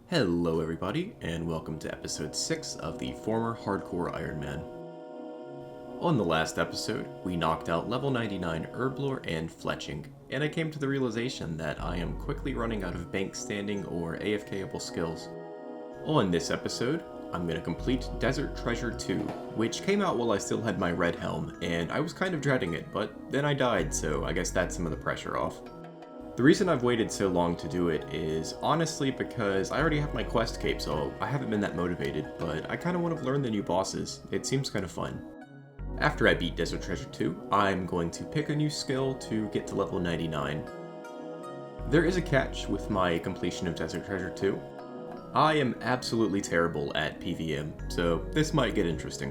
Hello everybody, and welcome to episode 6 of the former hardcore Ironman. On the last episode, we knocked out level 99 Herblore and Fletching, and I came to the realization that I am quickly running out of bank standing or AFKable skills. On this episode, I'm going to complete Desert Treasure 2, which came out while I still had my red helm, and I was kind of dreading it, but then I died, so I guess that's some of the pressure off. The reason I've waited so long to do it is honestly because I already have my quest cape, so I haven't been that motivated, but I kind of want to learn the new bosses. It seems kind of fun. After I beat Desert Treasure 2, I'm going to pick a new skill to get to level 99. There is a catch with my completion of Desert Treasure 2. I am absolutely terrible at PVM, so this might get interesting.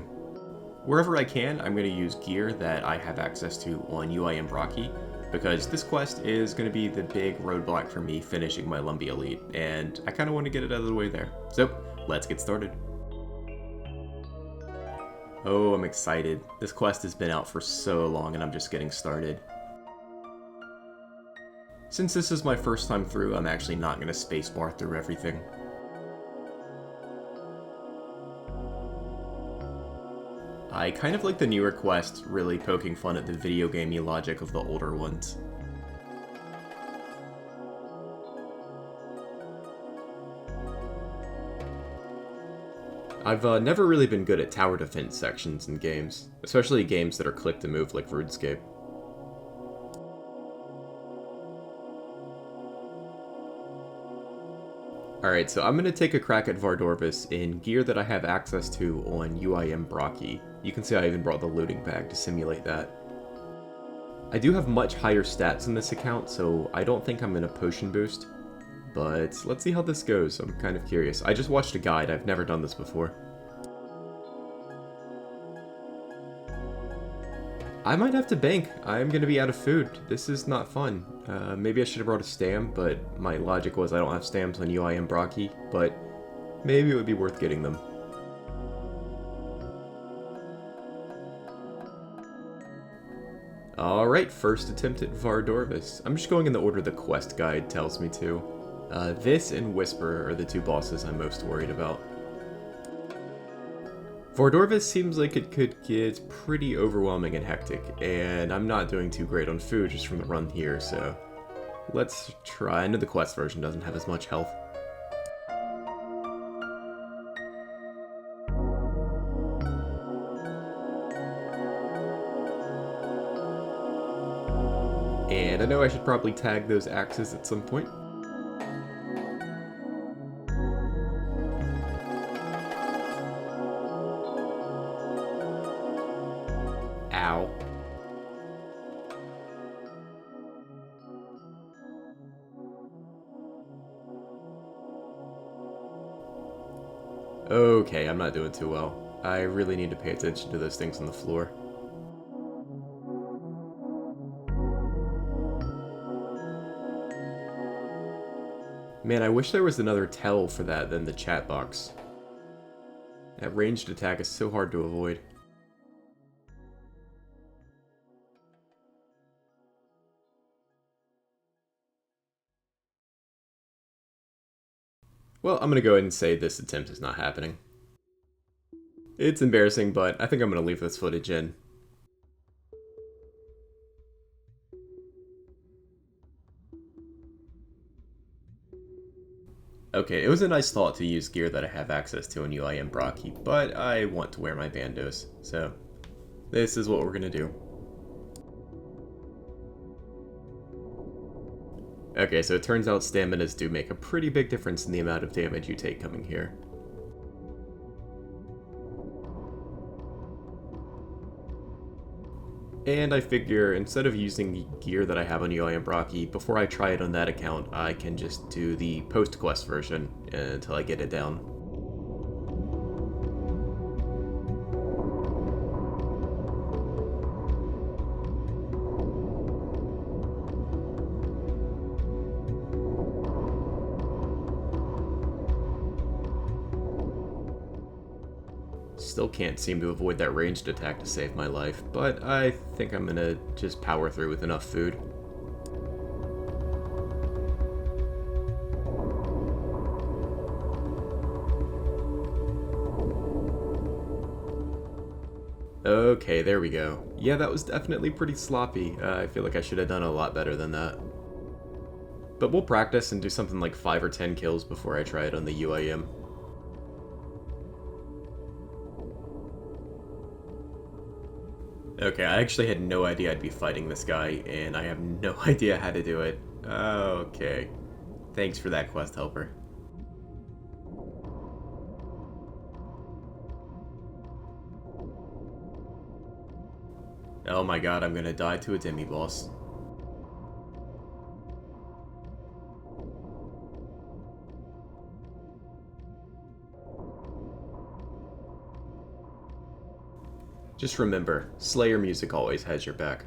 Wherever I can, I'm going to use gear that I have access to on UIM Brockie, because this quest is going to be the big roadblock for me finishing my Lumbee Elite, and I kind of want to get it out of the way there. So, let's get started. Oh, I'm excited. This quest has been out for so long and I'm just getting started. Since this is my first time through, I'm actually not going to spacebar through everything. I kind of like the newer quests really poking fun at the video gamey logic of the older ones. I've never really been good at tower defense sections in games, especially games that are click to move like RuneScape. Alright, so I'm going to take a crack at Vardorvis in gear that I have access to on UIM Brockie. You can see I even brought the looting bag to simulate that. I do have much higher stats in this account, so I don't think I'm going to potion boost. But let's see how this goes, I'm kind of curious. I just watched a guide, I've never done this before. I might have to bank. I'm going to be out of food. This is not fun. Maybe I should have brought a stam, but my logic was I don't have stams on UIM Brockie, but maybe it would be worth getting them. Alright, first attempt at Vardorvis. I'm just going in the order the quest guide tells me to. This and Whisper are the two bosses I'm most worried about. Vardorvis seems like it could get pretty overwhelming and hectic, and I'm not doing too great on food just from the run here, so let's try. I know the quest version doesn't have as much health. And I know I should probably tag those axes at some point. Ow. Okay, I'm not doing too well. I really need to pay attention to those things on the floor. Man, I wish there was another tell for that than the chat box. That ranged attack is so hard to avoid. Well, I'm going to go ahead and say this attempt is not happening. It's embarrassing, but I think I'm going to leave this footage in. Okay, it was a nice thought to use gear that I have access to in UIM Brockie, but I want to wear my bandos, so this is what we're going to do. Okay, so it turns out staminas do make a pretty big difference in the amount of damage you take coming here. And I figure instead of using the gear that I have on UIM Brockie, before I try it on that account, I can just do the post-quest version until I get it down. Still can't seem to avoid that ranged attack to save my life, but I think I'm gonna just power through with enough food. Okay, there we go. Yeah, that was definitely pretty sloppy. I feel like I should have done a lot better than that. But we'll practice and do something like 5 or 10 kills before I try it on the UIM. Okay, I actually had no idea I'd be fighting this guy, and I have no idea how to do it. Okay. Thanks for that, quest helper. Oh my god, I'm gonna die to a demi-boss. Just remember, Slayer music always has your back.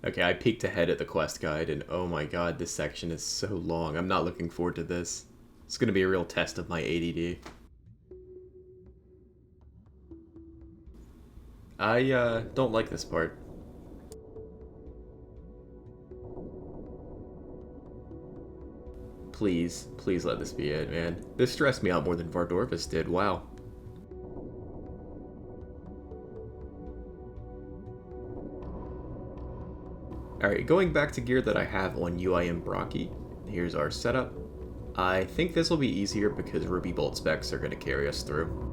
Okay, I peeked ahead at the quest guide, and oh my god, this section is so long. I'm not looking forward to this. It's gonna be a real test of my ADD. I don't like this part. Please, please let this be it, man. This stressed me out more than Vardorvis did, wow. Alright, going back to gear that I have on UIM Brocky, here's our setup. I think this will be easier because Ruby Bolt specs are going to carry us through.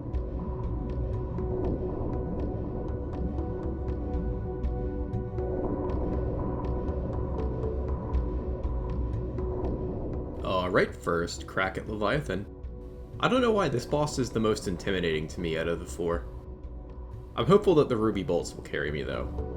Alright, first, crack at Leviathan. I don't know why this boss is the most intimidating to me out of the 4. I'm hopeful that the Ruby Bolts will carry me though.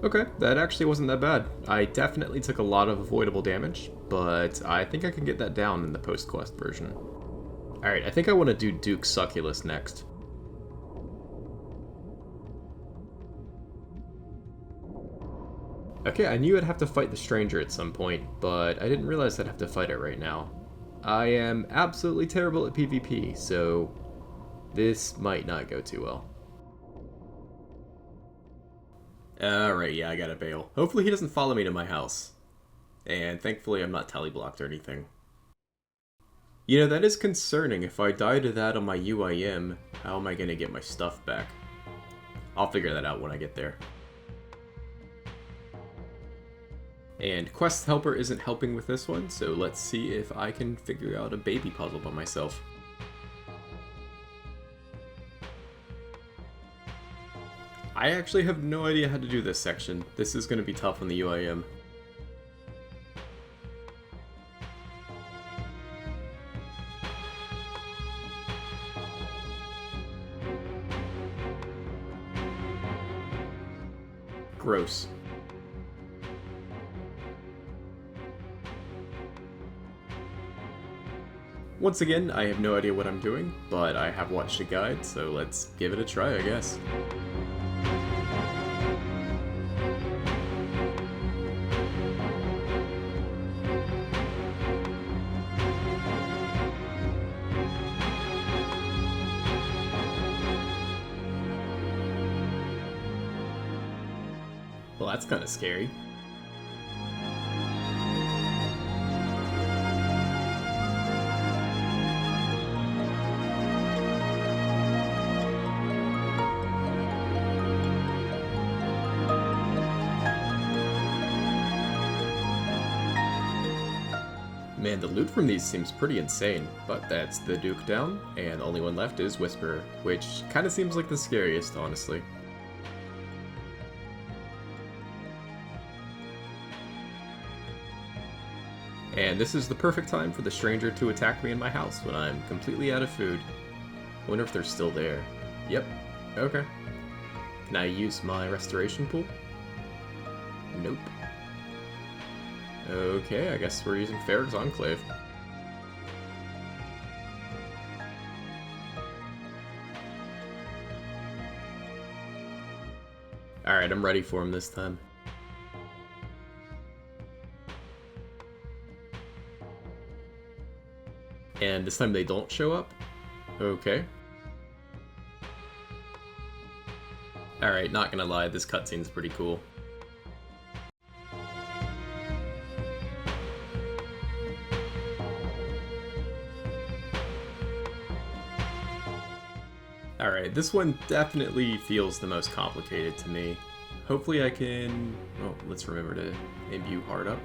Okay, that actually wasn't that bad. I definitely took a lot of avoidable damage, but I think I can get that down in the post-quest version. Alright, I think I want to do Duke Succulus next. Okay, I knew I'd have to fight the stranger at some point, but I didn't realize I'd have to fight it right now. I am absolutely terrible at PvP, so this might not go too well. Alright, yeah, I gotta bail. Hopefully he doesn't follow me to my house. And thankfully I'm not tele-blocked or anything. You know, that is concerning. If I die to that on my UIM, how am I gonna get my stuff back? I'll figure that out when I get there. And Quest Helper isn't helping with this one, so let's see if I can figure out a baby puzzle by myself. I actually have no idea how to do this section. This is going to be tough on the UIM. Gross. Once again, I have no idea what I'm doing, but I have watched a guide, so let's give it a try, I guess. Well, that's kind of scary. Man, the loot from these seems pretty insane, but that's the Duke down, and the only one left is Whisperer, which kind of seems like the scariest, honestly. And this is the perfect time for the stranger to attack me in my house when I'm completely out of food. I wonder if they're still there. Yep. Okay. Can I use my restoration pool? Nope. Okay, I guess we're using Farrag's Enclave. Alright, I'm ready for him this time. And this time they don't show up? Okay. Alright, not gonna lie, this cutscene's pretty cool. Alright, this one definitely feels the most complicated to me. Hopefully I can... Oh, let's remember to imbue hard up.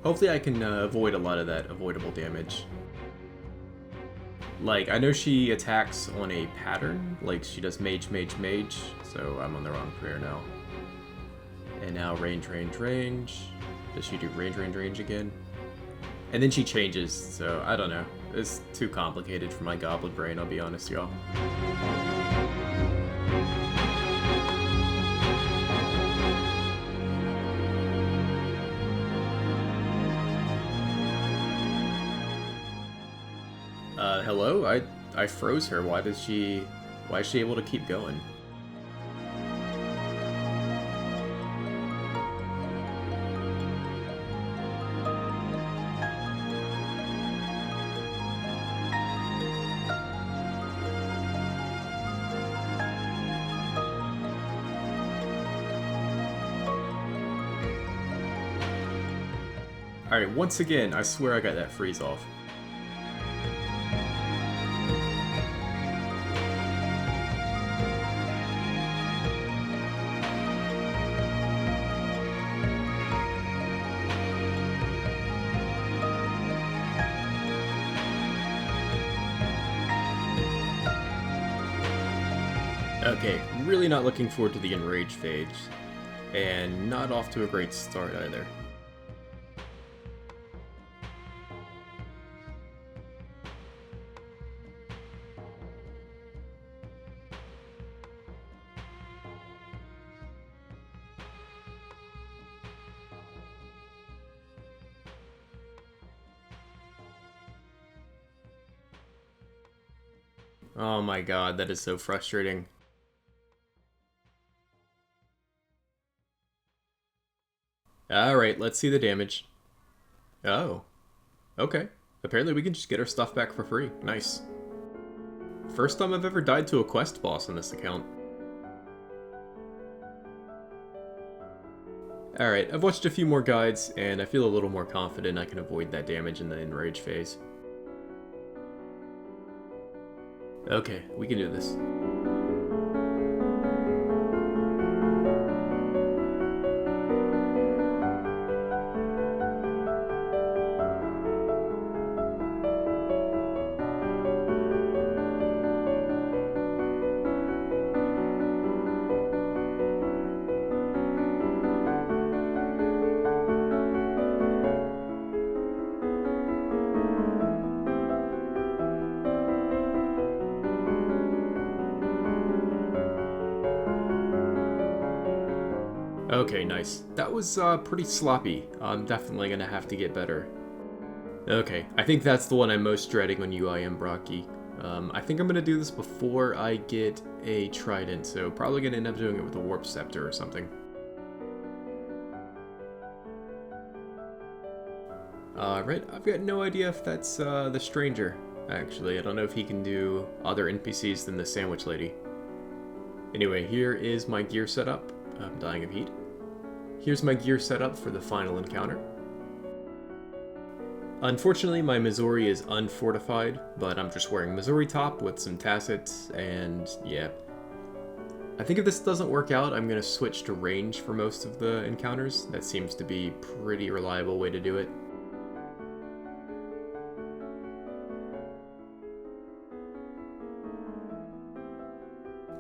Hopefully I can avoid a lot of that avoidable damage. Like, I know she attacks on a pattern, like she does mage, so I'm on the wrong prayer now. And now range. Does she do range again? And then she changes, so I don't know. It's too complicated for my goblin brain, I'll be honest, y'all. Hello? I froze her. Why is she able to keep going? Alright, once again, I swear I got that freeze off. Okay, really not looking forward to the enrage phase, and not off to a great start either. Oh my god, that is so frustrating. Alright, let's see the damage. Oh. Okay. Apparently we can just get our stuff back for free. Nice. First time I've ever died to a quest boss on this account. Alright, I've watched a few more guides, and I feel a little more confident I can avoid that damage in the enrage phase. Okay, we can do this. Okay, nice. That was pretty sloppy. I'm definitely gonna have to get better. Okay, I think that's the one I'm most dreading on UIM Brocky. I think I'm gonna do this before I get a trident, so probably gonna end up doing it with a warp scepter or something. Alright, I've got no idea if that's the stranger, actually. I don't know if he can do other NPCs than the sandwich lady. Anyway, here is my gear setup. I'm dying of heat. Here's my gear setup for the final encounter. Unfortunately, my Missouri is unfortified, but I'm just wearing Missouri top with some tassets, and yeah. I think if this doesn't work out, I'm going to switch to range for most of the encounters. That seems to be a pretty reliable way to do it.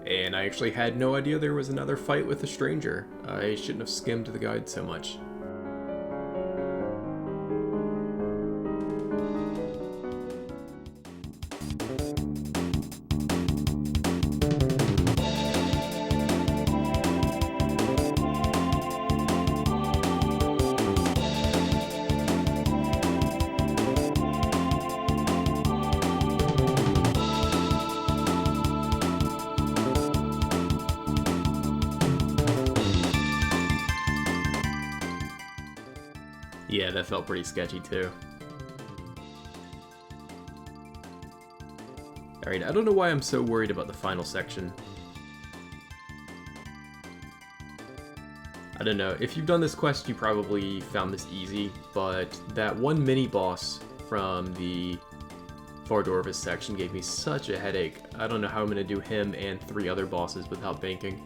And I actually had no idea there was another fight with a stranger. I shouldn't have skimmed the guide so much. Yeah, that felt pretty sketchy too. Alright, I don't know why I'm so worried about the final section. I don't know, if you've done this quest you probably found this easy, but that one mini-boss from the Voris section gave me such a headache. I don't know how I'm going to do him and 3 other bosses without banking.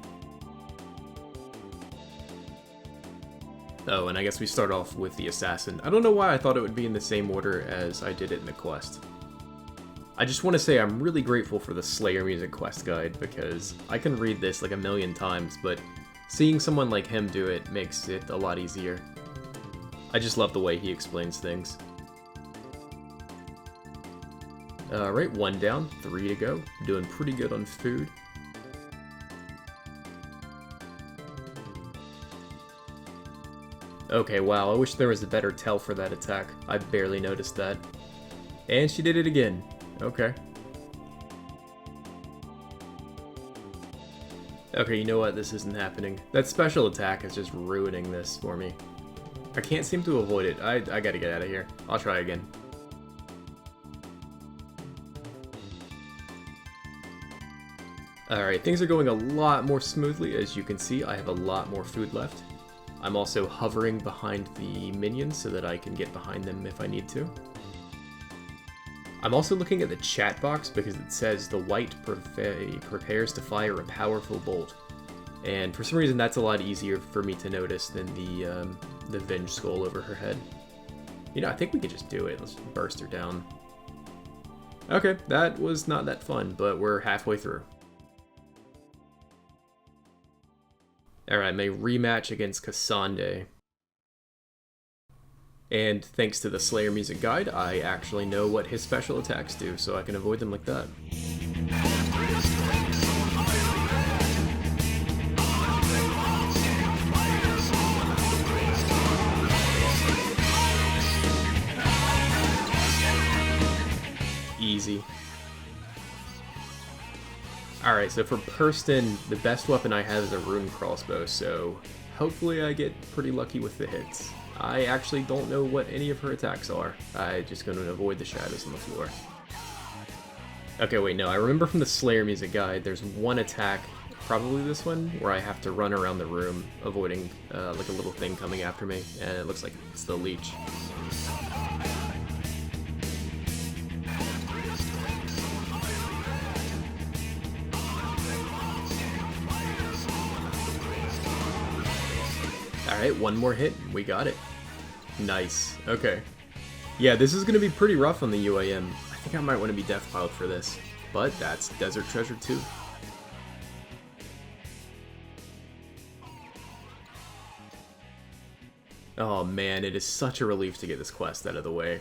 Oh, and I guess we start off with the assassin. I don't know why I thought it would be in the same order as I did it in the quest. I just want to say I'm really grateful for the Slayer Music quest guide, because I can read this like a million times, but seeing someone like him do it makes it a lot easier. I just love the way he explains things. Alright, 1 down, 3 to go. Doing pretty good on food. Okay, wow, I wish there was a better tell for that attack. I barely noticed that. And she did it again. Okay. Okay, you know what? This isn't happening. That special attack is just ruining this for me. I can't seem to avoid it. I gotta get out of here. I'll try again. Alright, things are going a lot more smoothly. As you can see, I have a lot more food left. I'm also hovering behind the minions so that I can get behind them if I need to. I'm also looking at the chat box because it says the white prepares to fire a powerful bolt. And for some reason that's a lot easier for me to notice than the Venge skull over her head. You know, I think we could just do it. Let's burst her down. Okay, that was not that fun, but we're halfway through. Alright, my rematch against Cassandre. And thanks to the Slayer Music Guide, I actually know what his special attacks do, so I can avoid them like that. Easy. Alright, so for Kirsten, the best weapon I have is a rune crossbow, so hopefully I get pretty lucky with the hits. I actually don't know what any of her attacks are. I'm just going to avoid the shadows on the floor. Okay, wait, no, I remember from the Slayer Music Guide, there's one attack, probably this one, where I have to run around the room, avoiding like a little thing coming after me, and it looks like it's the leech. Alright, one more hit, we got it. Nice, okay. Yeah, this is going to be pretty rough on the UAM. I think I might want to be death piled for this, but that's Desert Treasure 2. Oh man, it is such a relief to get this quest out of the way.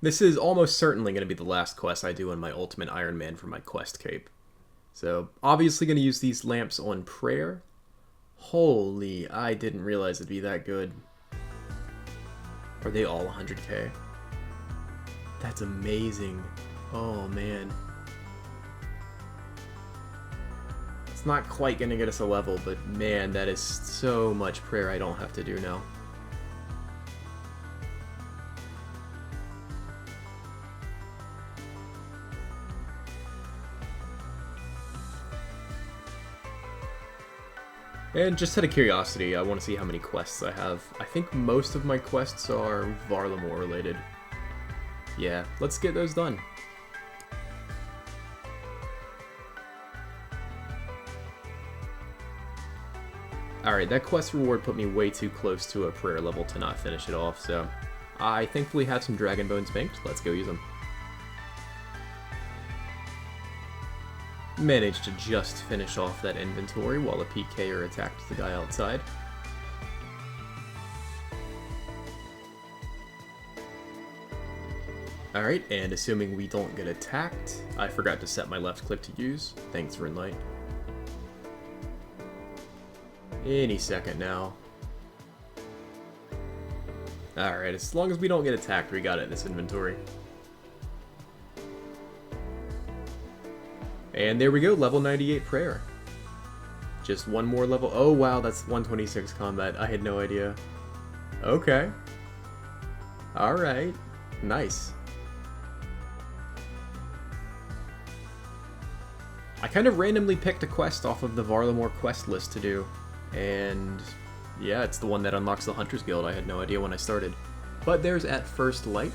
This is almost certainly going to be the last quest I do in my Ultimate Ironman for my quest cape. So, obviously going to use these lamps on prayer. Holy, I didn't realize it'd be that good. Are they all 100k? That's amazing. Oh man. It's not quite gonna get us a level, but man, that is so much prayer I don't have to do now. And just out of curiosity, I want to see how many quests I have. I think most of my quests are Varlamore related. Yeah, let's get those done. Alright, that quest reward put me way too close to a prayer level to not finish it off, so I thankfully have some Dragon Bones banked. Let's go use them. Managed to just finish off that inventory while a PKer attacked the guy outside. Alright, and assuming we don't get attacked, I forgot to set my left click to use. Thanks, Runelight. Any second now. Alright, as long as we don't get attacked, we got it in this inventory. And there we go, level 98 prayer. Just one more level. Oh wow, that's 126 combat. I had no idea. Okay. Alright. Nice. I kind of randomly picked a quest off of the Varlamore quest list to do, and yeah, it's the one that unlocks the Hunter's Guild. I had no idea when I started. But there's At First Light,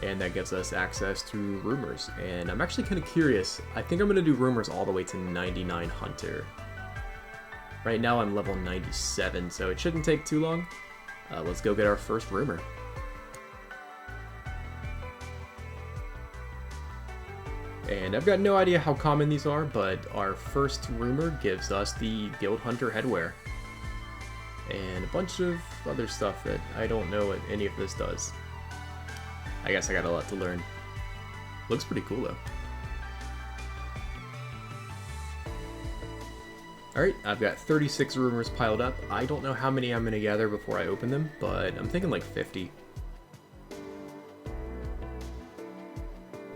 and that gives us access to Rumors, and I'm actually kind of curious. I think I'm going to do Rumors all the way to 99 Hunter. Right now I'm level 97, so it shouldn't take too long. Let's go get our first Rumor. And I've got no idea how common these are, but our first Rumor gives us the Guild Hunter Headwear. And a bunch of other stuff that I don't know what any of this does. I guess I got a lot to learn. Looks pretty cool though. Alright, I've got 36 Rumors piled up. I don't know how many I'm going to gather before I open them, but I'm thinking like 50.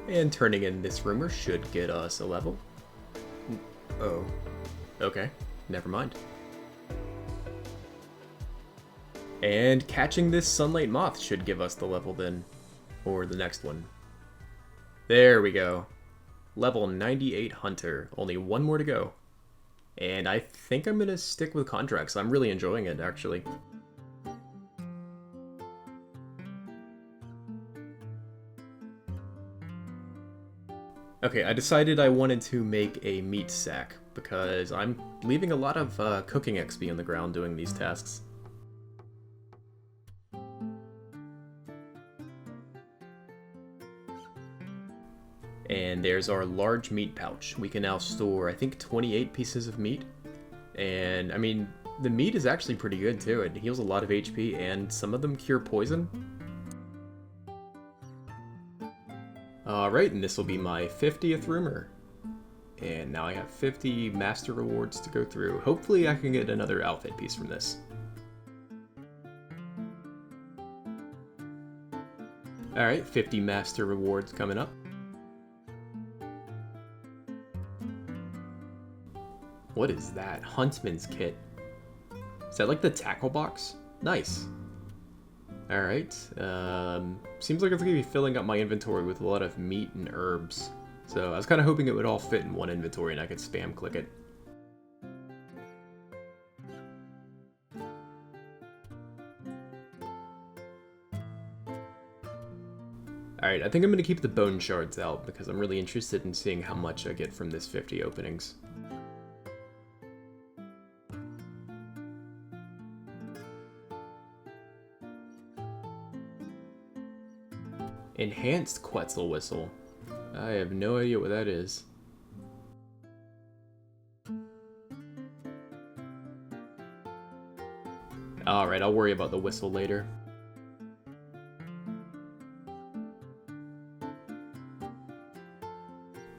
And turning in this Rumor should get us a level. Oh. Okay, never mind. And catching this Sunlight Moth should give us the level then. Or the next one. There we go. Level 98 Hunter. Only one more to go. And I think I'm going to stick with contracts. I'm really enjoying it, actually. Okay, I decided I wanted to make a meat sack, because I'm leaving a lot of cooking XP on the ground doing these tasks. And there's our large meat pouch. We can now store, I think, 28 pieces of meat. And, I mean, the meat is actually pretty good, too. It heals a lot of HP, and some of them cure poison. Alright, and this will be my 50th Rumor. And now I have 50 Master Rewards to go through. Hopefully I can get another outfit piece from this. Alright, 50 Master Rewards coming up. What is that? Huntsman's Kit. Is that like the tackle box? Nice. Alright. Seems like it's going to be filling up my inventory with a lot of meat and herbs. So I was kind of hoping it would all fit in one inventory and I could spam click it. Alright, I think I'm going to keep the bone shards out because I'm really interested in seeing how much I get from this 50 openings. Enhanced Quetzal Whistle. I have no idea what that is. Alright, I'll worry about the whistle later.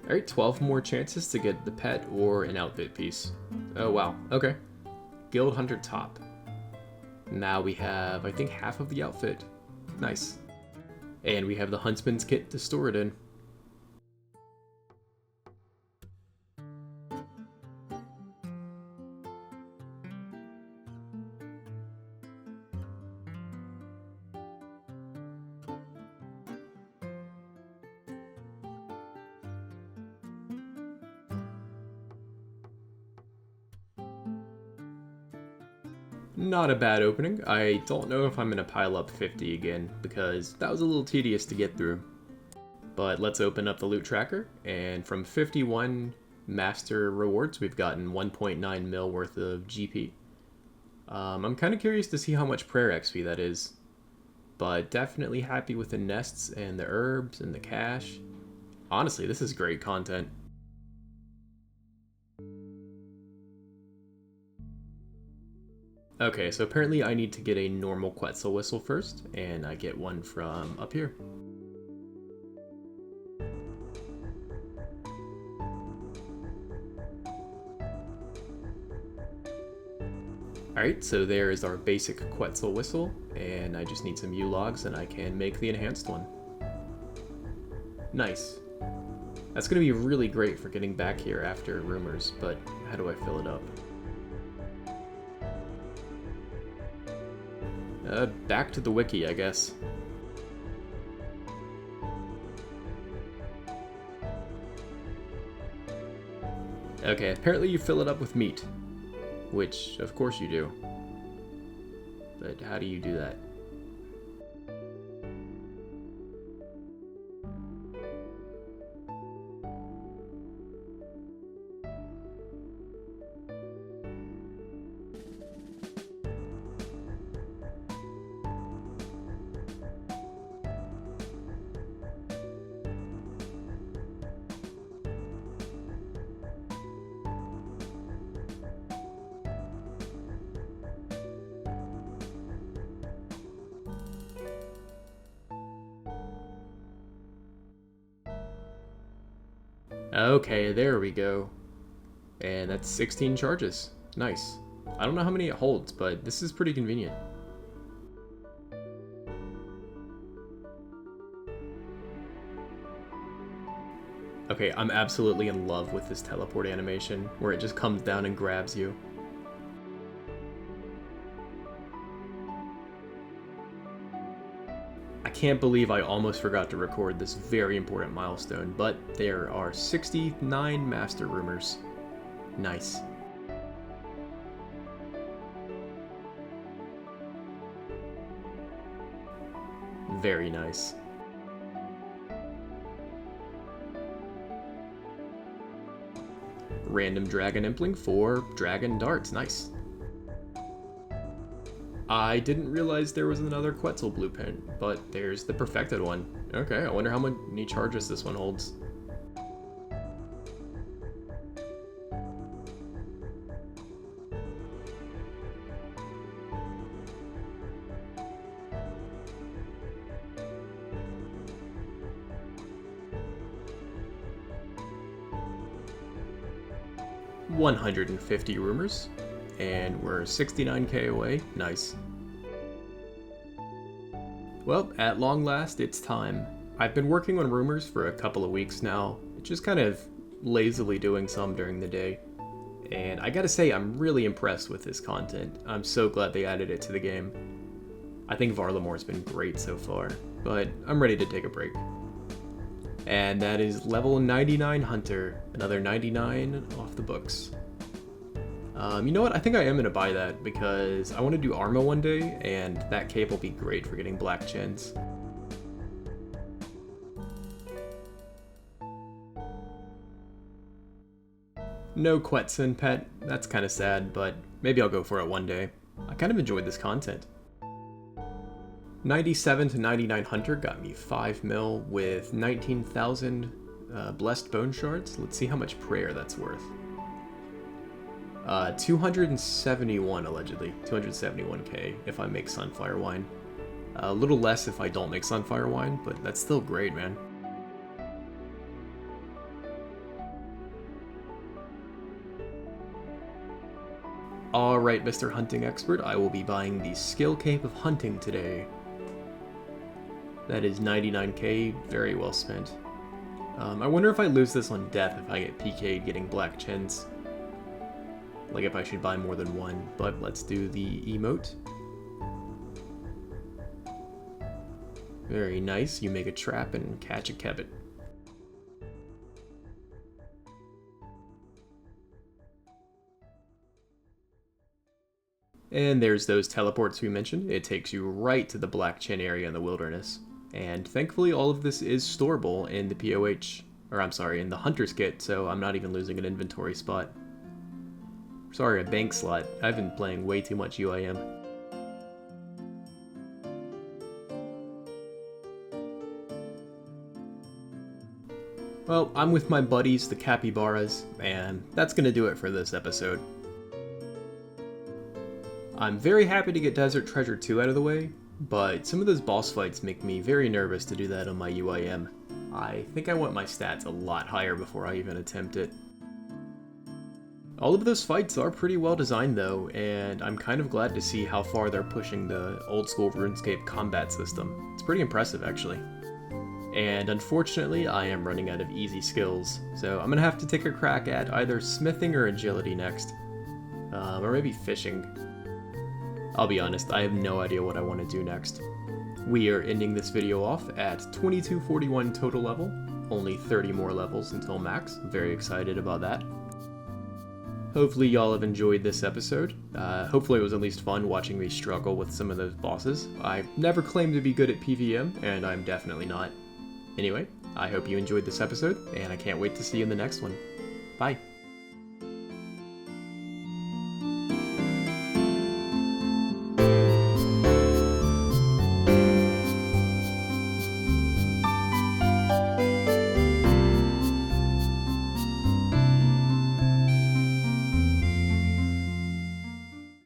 Alright, 12 more chances to get the pet or an outfit piece. Oh wow, okay. Guild Hunter Top. Now we have, I think, half of the outfit. Nice. And we have the Huntsman's Kit to store it in. Not a bad opening. I don't know if I'm going to pile up 50 again, because that was a little tedious to get through. But let's open up the loot tracker, and from 51 master rewards, we've gotten 1.9 mil worth of GP. I'm kind of curious to see how much prayer XP that is, but definitely happy with the nests and the herbs and the cash. Honestly, this is great content. Okay, so apparently I need to get a normal Quetzal Whistle first, and I get one from up here. Alright, so there is our basic Quetzal Whistle, and I just need some U-logs and I can make the enhanced one. Nice. That's going to be really great for getting back here after Rumors, but how do I fill it up? Back to the wiki, I guess. Okay, apparently you fill it up with meat. Which, of course you do. But how do you do that? Okay, there we go. And that's 16 charges. Nice. I don't know how many it holds, but this is pretty convenient. Okay, I'm absolutely in love with this teleport animation, where it just comes down and grabs you. I can't believe I almost forgot to record this very important milestone, but there are 69 master rumors. Nice. Very nice. Random dragon impling for dragon darts. Nice. I didn't realize there was another Quetzal blueprint, but there's the perfected one. Okay, I wonder how many charges this one holds. $150 rumors, and we're 69k away. Nice. Well, at long last, it's time. I've been working on rumors for a couple of weeks now, just kind of lazily doing some during the day. And I gotta say, I'm really impressed with this content. I'm so glad they added it to the game. I think Varlamore's been great so far, but I'm ready to take a break. And that is level 99 Hunter, another 99 off the books. You know what, I think I am going to buy that because I want to do Arma one day, and that cape will be great for getting black chins. No Quetzin pet, that's kind of sad, but maybe I'll go for it one day. I kind of enjoyed this content. 97 to 99 Hunter got me 5 mil with 19,000 blessed bone shards. Let's see how much prayer that's worth. 271 allegedly. 271k if I make Sunfire Wine. A little less if I don't make Sunfire Wine, but that's still great, man. Alright, Mr. Hunting Expert, I will be buying the Skill Cape of Hunting today. That is 99k, very well spent. I wonder if I lose this on death if I get PK'd getting black chins. Like if I should buy more than one, but let's do the emote. Very nice, you make a trap and catch a kebbit. And there's those teleports we mentioned. It takes you right to the black chin area in the wilderness. And thankfully all of this is storable in the POH, or I'm sorry, in the Hunter's Kit, so I'm not even losing an inventory spot. Sorry, a bank slot. I've been playing way too much UIM. Well, I'm with my buddies, the capybaras, and that's gonna do it for this episode. I'm very happy to get Desert Treasure 2 out of the way, but some of those boss fights make me very nervous to do that on my UIM. I think I want my stats a lot higher before I even attempt it. All of those fights are pretty well designed though, and I'm kind of glad to see how far they're pushing the old school RuneScape combat system. It's pretty impressive actually. And unfortunately, I am running out of easy skills, so I'm gonna have to take a crack at either smithing or agility next. Or maybe fishing. I'll be honest, I have no idea what I want to do next. We are ending this video off at 2241 total level, only 30 more levels until max. I'm very excited about that. hopefully y'all have enjoyed this episode. Hopefully it was at least fun watching me struggle with some of those bosses. I never claimed to be good at PvM, and I'm definitely not. Anyway, I hope you enjoyed this episode, and I can't wait to see you in the next one. Bye.